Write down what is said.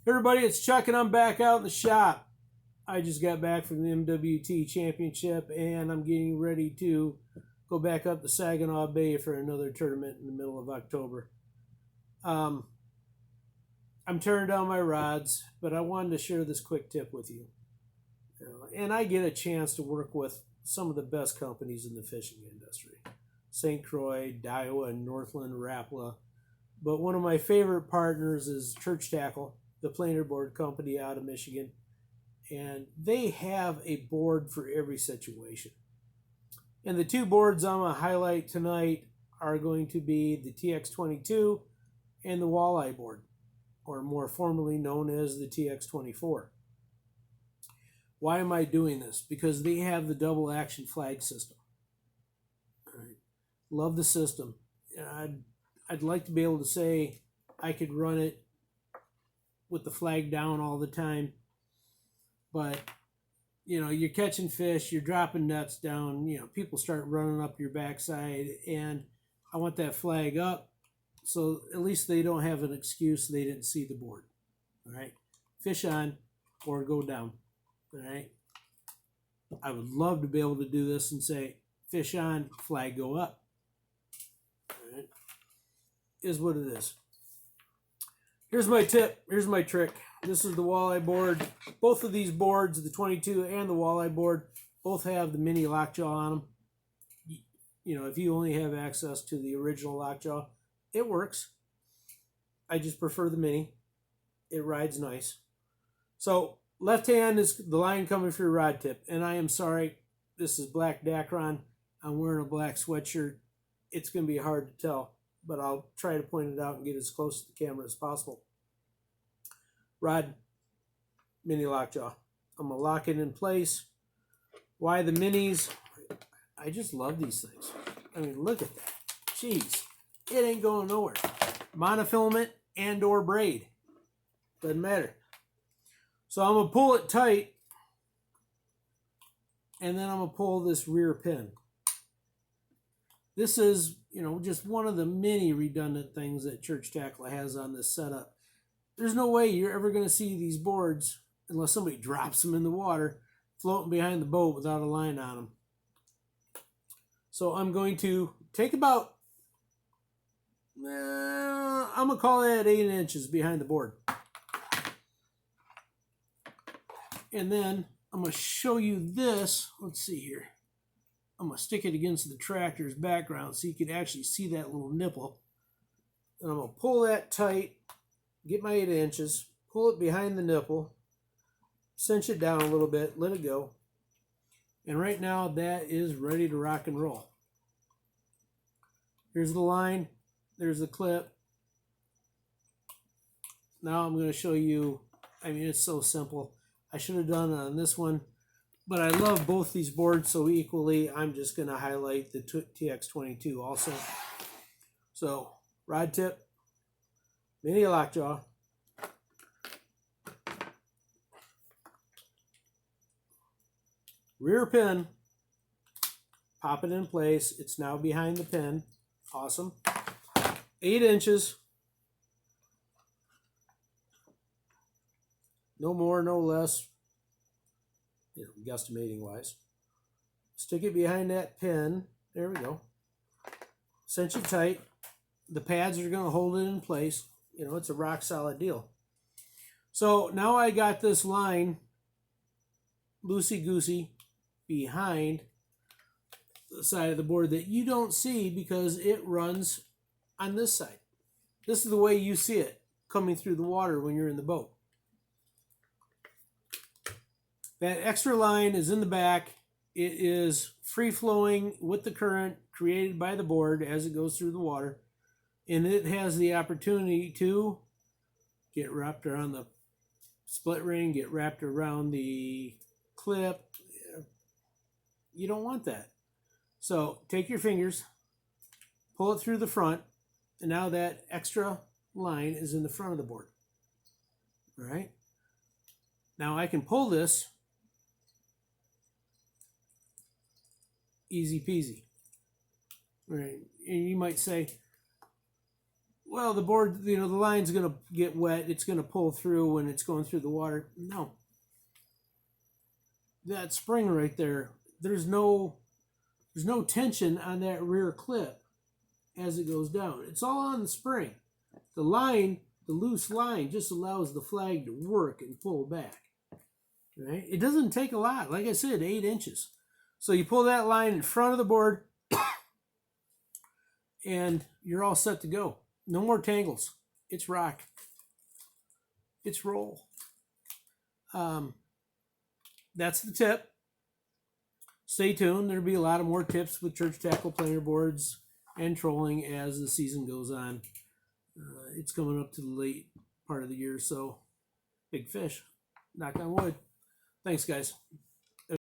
Everybody, it's Chuck and I'm back out in the shop. I just got back from the MWT Championship and I'm getting ready to go back up to Saginaw Bay for another tournament in the middle of October. I'm tearing down my rods, but I wanted to share this quick tip with you. And I get a chance to work with some of the best companies in the fishing industry. St. Croix, Daiwa, Northland, Rapala. But one of my favorite partners is Church Tackle, the planer board company out of Michigan. And they have a board for every situation. And the two boards I'm going to highlight tonight are going to be the TX22 and the Walleye board, or more formally known as the TX24. Why am I doing this? Because they have the double action flag system. All right. Love the system. I'd like to be able to say I could run it with the flag down all the time, but you're catching fish, you're dropping nets down, people start running up your backside, and I want that flag up so at least they don't have an excuse they didn't see the board. All right, fish on or go down. All right, I would love to be able to do this and say fish on, flag go up. All right, is what it is. Here's my tip. Here's my trick. This is the walleye board. Both of these boards, the 22 and the walleye board, both have the mini lockjaw on them. If you only have access to the original lockjaw, it works. I just prefer the mini. It rides nice. So left hand is the line coming for your rod tip. And I am sorry, this is black Dacron. I'm wearing a black sweatshirt. It's going to be hard to tell, but I'll try to point it out and get as close to the camera as possible. Rod, mini lockjaw. I'm going to lock it in place. Why the minis? I just love these things. I mean, look at that. Jeez, it ain't going nowhere. Monofilament and or braid. Doesn't matter. So I'm going to pull it tight, and then I'm going to pull this rear pin. This is, just one of the many redundant things that Church Tackle has on this setup. There's no way you're ever going to see these boards, unless somebody drops them in the water, floating behind the boat without a line on them. So I'm going to take about, I'm going to call that 8 inches behind the board. And then I'm going to show you this. Let's see here. I'm going to stick it against the tractor's background so you can actually see that little nipple. And I'm going to pull that tight, get my 8 inches, pull it behind the nipple, cinch it down a little bit, let it go. And right now that is ready to rock and roll. Here's the line, there's the clip. Now I'm going to show you, it's so simple. I should have done it on this one, but I love both these boards so equally. I'm just going to highlight the TX22 also. So, rod tip, mini lockjaw, rear pin, pop it in place. It's now behind the pin. Awesome. 8 inches. No more, no less, guesstimating wise. Stick it behind that pin. There we go. Cinch it tight. The pads are going to hold it in place. It's a rock solid deal. So now I got this line loosey-goosey behind the side of the board that you don't see because it runs on this side. This is the way you see it coming through the water when you're in the boat. That extra line is in the back. It is free-flowing with the current created by the board as it goes through the water. And it has the opportunity to get wrapped around the split ring, get wrapped around the clip. You don't want that. So take your fingers, pull it through the front, and now that extra line is in the front of the board. All right. Now I can pull this easy peasy. All right. And you might say, well, the board, the line's going to get wet. It's going to pull through when it's going through the water. No. That spring right there, there's no tension on that rear clip as it goes down. It's all on the spring. The line, the loose line, just allows the flag to work and pull back. Right? It doesn't take a lot. Like I said, 8 inches. So you pull that line in front of the board, and you're all set to go. No more tangles. It's rock. It's roll. That's the tip. Stay tuned. There'll be a lot of more tips with church tackle planer boards and trolling as the season goes on. It's coming up to the late part of the year, so big fish. Knock on wood. Thanks, guys.